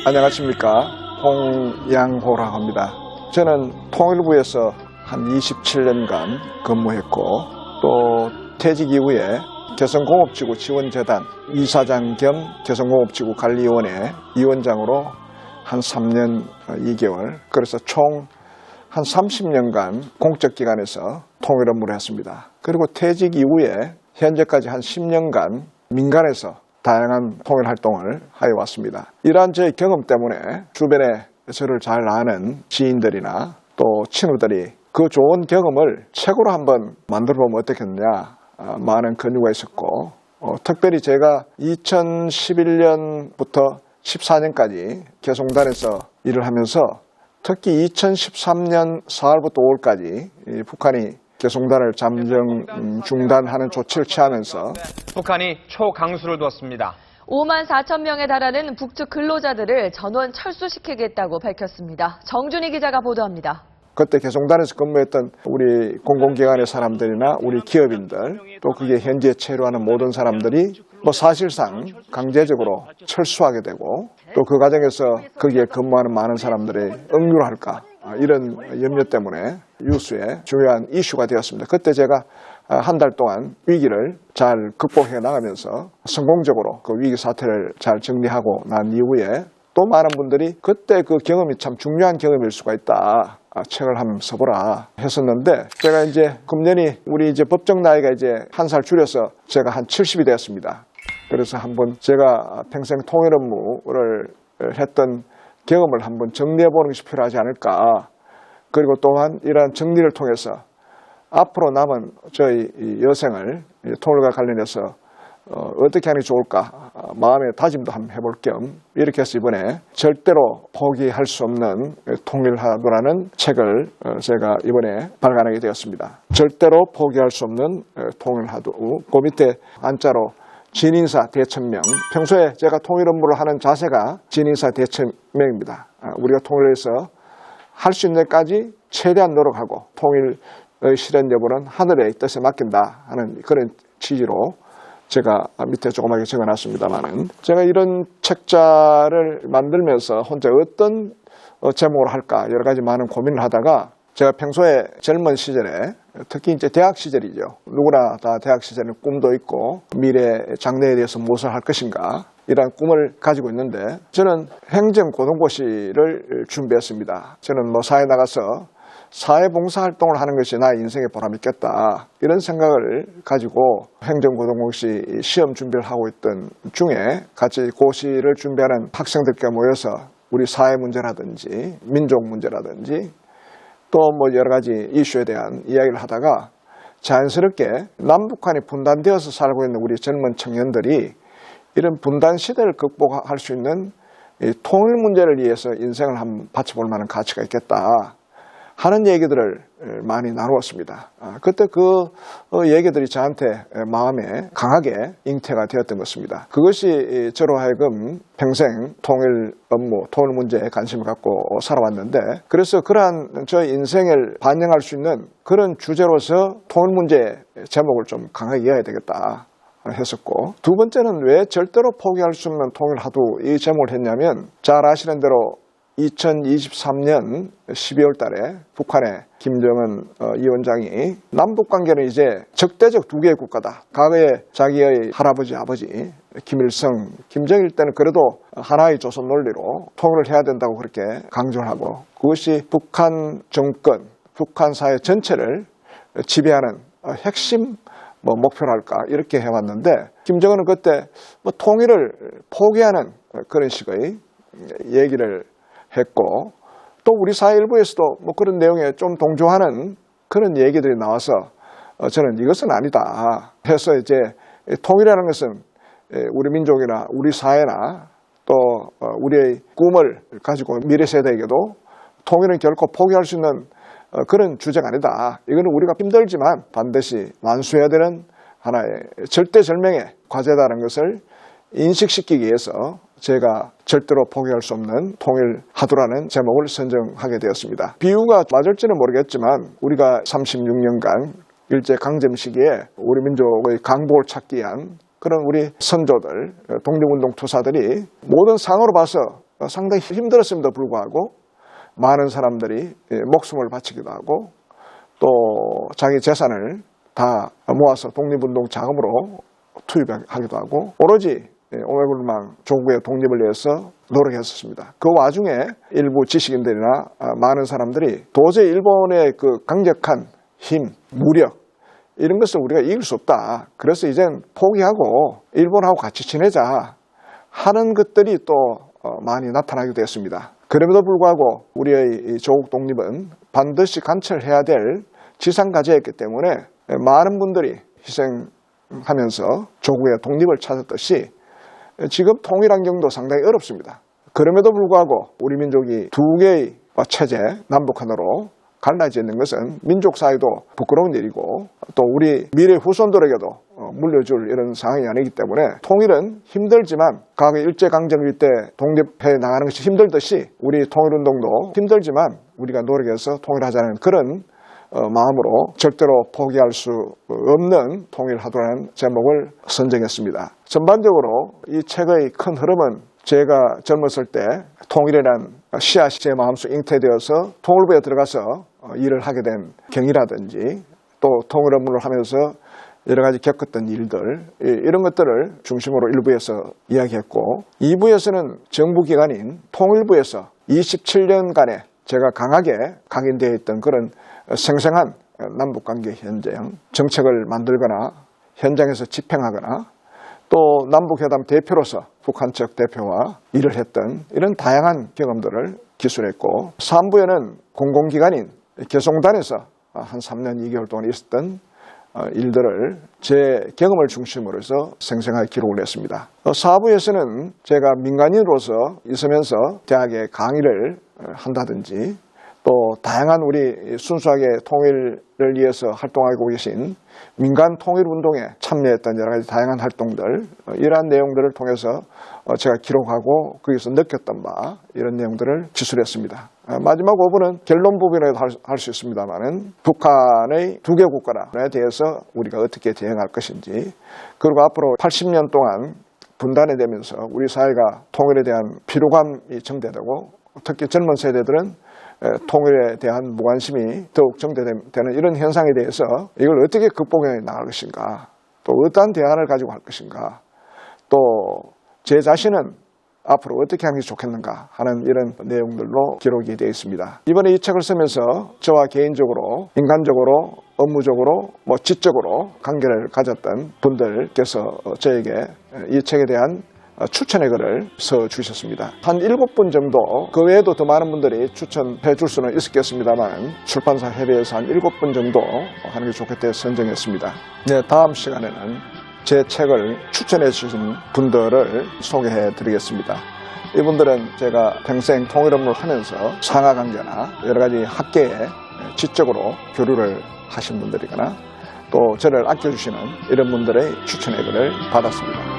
안녕하십니까, 홍양호라고 합니다. 저는 통일부에서 한 27년간 근무했고 또 퇴직 이후에 개성공업지구 지원재단 이사장 겸 개성공업지구 관리위원회 위원장으로 한 3년 2개월, 그래서 총 한 30년간 공적기관에서 통일 업무를 했습니다. 그리고 퇴직 이후에 현재까지 한 10년간 민간에서 다양한 통일 활동을 하여 왔습니다. 이러한 저의 경험 때문에 주변에 저를 잘 아는 지인들이나 또 친구들이 그 좋은 경험을 책으로 한번 만들어보면 어떻겠느냐 많은 권유가 있었고, 특별히 제가 2011년부터 14년까지 개성단에서 일을 하면서 특히 2013년 4월부터 5월까지 북한이 개성단을 잠정 중단하는 조치를 취하면서 북한이 초강수를 두었습니다. 5만 4천 명에 달하는 북측 근로자들을 전원 철수시키겠다고 밝혔습니다. 정준희 기자가 보도합니다. 그때 개성단에서 근무했던 우리 공공기관의 사람들이나 우리 기업인들, 또 그게 현지에 체류하는 모든 사람들이 사실상 강제적으로 철수하게 되고, 또 그 과정에서 거기에 근무하는 많은 사람들이 억류를 할까, 이런 염려 때문에 뉴스에 중요한 이슈가 되었습니다. 그때 제가 한 달 동안 위기를 잘 극복해 나가면서 성공적으로 그 위기 사태를 잘 정리하고 난 이후에 또 많은 분들이 그때 그 경험이 참 중요한 경험일 수가 있다, 책을 한번 써보라 했었는데, 제가 이제 금년이 우리 이제 법정 나이가 이제 한 살 줄여서 제가 한 70이 되었습니다. 그래서 한번 제가 평생 통일 업무를 했던 경험을 한번 정리해 보는 것이 필요하지 않을까. 그리고 또한 이러한 정리를 통해서 앞으로 남은 저희 여생을 통일과 관련해서 어떻게 하는 게 좋을까, 마음의 다짐도 한번 해볼 겸 이렇게 해서 이번에 절대로 포기할 수 없는 통일하도라는 책을 제가 이번에 발간하게 되었습니다. 절대로 포기할 수 없는 통일하도, 그 밑에 안자로 진인사 대천명, 평소에 제가 통일 업무를 하는 자세가 진인사 대천명입니다. 우리가 통일해서 할 수 있는 데까지 최대한 노력하고 통일의 실현 여부는 하늘의 뜻에 맡긴다 하는 그런 취지로 제가 밑에 조그맣게 적어놨습니다만은, 제가 이런 책자를 만들면서 혼자 어떤 제목으로 할까 여러 가지 많은 고민을 하다가, 제가 평소에 젊은 시절에 특히 이제 대학 시절이죠. 누구나 다 대학 시절에 꿈도 있고 미래 장래에 대해서 무엇을 할 것인가 이런 꿈을 가지고 있는데, 저는 행정고등고시를 준비했습니다. 저는 사회에 나가서 사회봉사활동을 하는 것이 나의 인생의 보람이 있겠다, 이런 생각을 가지고 행정고등고시 시험 준비를 하고 있던 중에 같이 고시를 준비하는 학생들과 모여서 우리 사회 문제라든지 민족 문제라든지 또 여러 가지 이슈에 대한 이야기를 하다가 자연스럽게 남북한이 분단되어서 살고 있는 우리 젊은 청년들이 이런 분단 시대를 극복할 수 있는 이 통일 문제를 위해서 인생을 한번 바쳐볼 만한 가치가 있겠다 하는 얘기들을 많이 나누었습니다. 그때 그 얘기들이 저한테 마음에 강하게 잉태가 되었던 것입니다. 그것이 저로 하여금 평생 통일 업무, 통일 문제에 관심을 갖고 살아왔는데, 그래서 그러한 저의 인생을 반영할 수 있는 그런 주제로서 통일 문제 제목을 좀 강하게 이어야 되겠다 했었고, 두 번째는 왜 절대로 포기할 수 없는 통일하도 이 제목을 했냐면, 잘 아시는 대로 2023년 12월 달에 북한의 김정은 위원장이 남북관계는 이제 적대적 두 개의 국가다. 과거에 자기의 할아버지, 아버지 김일성, 김정일 때는 그래도 하나의 조선 논리로 통일을 해야 된다고 그렇게 강조를 하고, 그것이 북한 정권, 북한 사회 전체를 지배하는 핵심 목표랄까 이렇게 해왔는데, 김정은은 그때 통일을 포기하는 그런 식의 얘기를 했고, 또 우리 사회 일부에서도 그런 내용에 좀 동조하는 그런 얘기들이 나와서 저는 이것은 아니다 해서, 이제 통일이라는 것은 우리 민족이나 우리 사회나 또 우리의 꿈을 가지고 미래 세대에게도 통일은 결코 포기할 수 있는 그런 주제가 아니다. 이거는 우리가 힘들지만 반드시 완수해야 되는 하나의 절대절명의 과제다라는 것을 인식시키기 위해서 제가 절대로 포기할 수 없는 통일하도라는 제목을 선정하게 되었습니다. 비유가 맞을지는 모르겠지만, 우리가 36년간 일제강점 시기에 우리 민족의 강복을 찾기 위한 그런 우리 선조들, 독립운동 투사들이 모든 상으로 봐서 상당히 힘들었음에도 불구하고 많은 사람들이 목숨을 바치기도 하고 또 자기 재산을 다 모아서 독립운동 자금으로 투입하기도 하고 오로지 오매불망 조국의 독립을 위해서 노력했었습니다. 그 와중에 일부 지식인들이나 많은 사람들이 도저히 일본의 그 강력한 힘, 무력 이런 것을 우리가 이길 수 없다. 그래서 이젠 포기하고 일본하고 같이 지내자 하는 것들이 또 많이 나타나게 되었습니다. 그럼에도 불구하고 우리의 조국 독립은 반드시 관철해야 될 지상과제였기 때문에 많은 분들이 희생하면서 조국의 독립을 찾았듯이 지금 통일 환경도 상당히 어렵습니다. 그럼에도 불구하고 우리 민족이 두 개의 체제, 남북한으로 갈라져 있는 것은 민족 사회도 부끄러운 일이고 또 우리 미래 후손들에게도 물려줄 이런 상황이 아니기 때문에 통일은 힘들지만 과거 일제강점기 때 독립해 나가는 것이 힘들듯이 우리 통일운동도 힘들지만 우리가 노력해서 통일하자는 그런 마음으로 절대로 포기할 수 없는 통일하도라는 제목을 선정했습니다. 전반적으로 이 책의 큰 흐름은 제가 젊었을 때 통일이란 씨앗이 제 마음속에 잉태되어서 통일부에 들어가서 일을 하게 된 경위라든지 또 통일 업무를 하면서 여러 가지 겪었던 일들 이런 것들을 중심으로 1부에서 이야기했고 2부에서는 정부기관인 통일부에서 27년간에 제가 강하게 각인되어 있던 그런 생생한 남북관계 현장, 정책을 만들거나 현장에서 집행하거나 또 남북회담 대표로서 북한 측 대표와 일을 했던 이런 다양한 경험들을 기술했고 3부에는 공공기관인 개성단에서 한 3년 2개월 동안 있었던 일들을 제 경험을 중심으로 해서 생생하게 기록을 했습니다. 4부에서는 제가 민간인으로서 있으면서 대학에 강의를 한다든지 또 다양한 우리 순수하게 통일을 위해서 활동하고 계신 민간 통일운동에 참여했던 여러 가지 다양한 활동들 이러한 내용들을 통해서 제가 기록하고 거기서 느꼈던 바 이런 내용들을 기술했습니다. 마지막 5부는 결론 부분이라도 할 수 있습니다만은 북한의 두 개 국가에 대해서 우리가 어떻게 대응할 것인지 그리고 앞으로 80년 동안 분단이 되면서 우리 사회가 통일에 대한 피로감이 증대되고 특히 젊은 세대들은 통일에 대한 무관심이 더욱 증대되는 이런 현상에 대해서 이걸 어떻게 극복해 나갈 것인가 또 어떠한 대안을 가지고 할 것인가 또 제 자신은 앞으로 어떻게 하는 게 좋겠는가 하는 이런 내용들로 기록이 되어 있습니다. 이번에 이 책을 쓰면서 저와 개인적으로 인간적으로 업무적으로 지적으로 관계를 가졌던 분들께서 저에게 이 책에 대한 추천의 글을 써주셨습니다. 한 7분 정도 그 외에도 더 많은 분들이 추천해 줄 수는 있었겠습니다만 출판사 협의회에서 한 7분 정도 하는 게 좋겠다 선정했습니다. 네, 다음 시간에는 제 책을 추천해 주신 분들을 소개해 드리겠습니다. 이분들은 제가 평생 통일 업무를 하면서 상하관계나 여러 가지 학계에 지적으로 교류를 하신 분들이거나 또 저를 아껴주시는 이런 분들의 추천의 글을 받았습니다.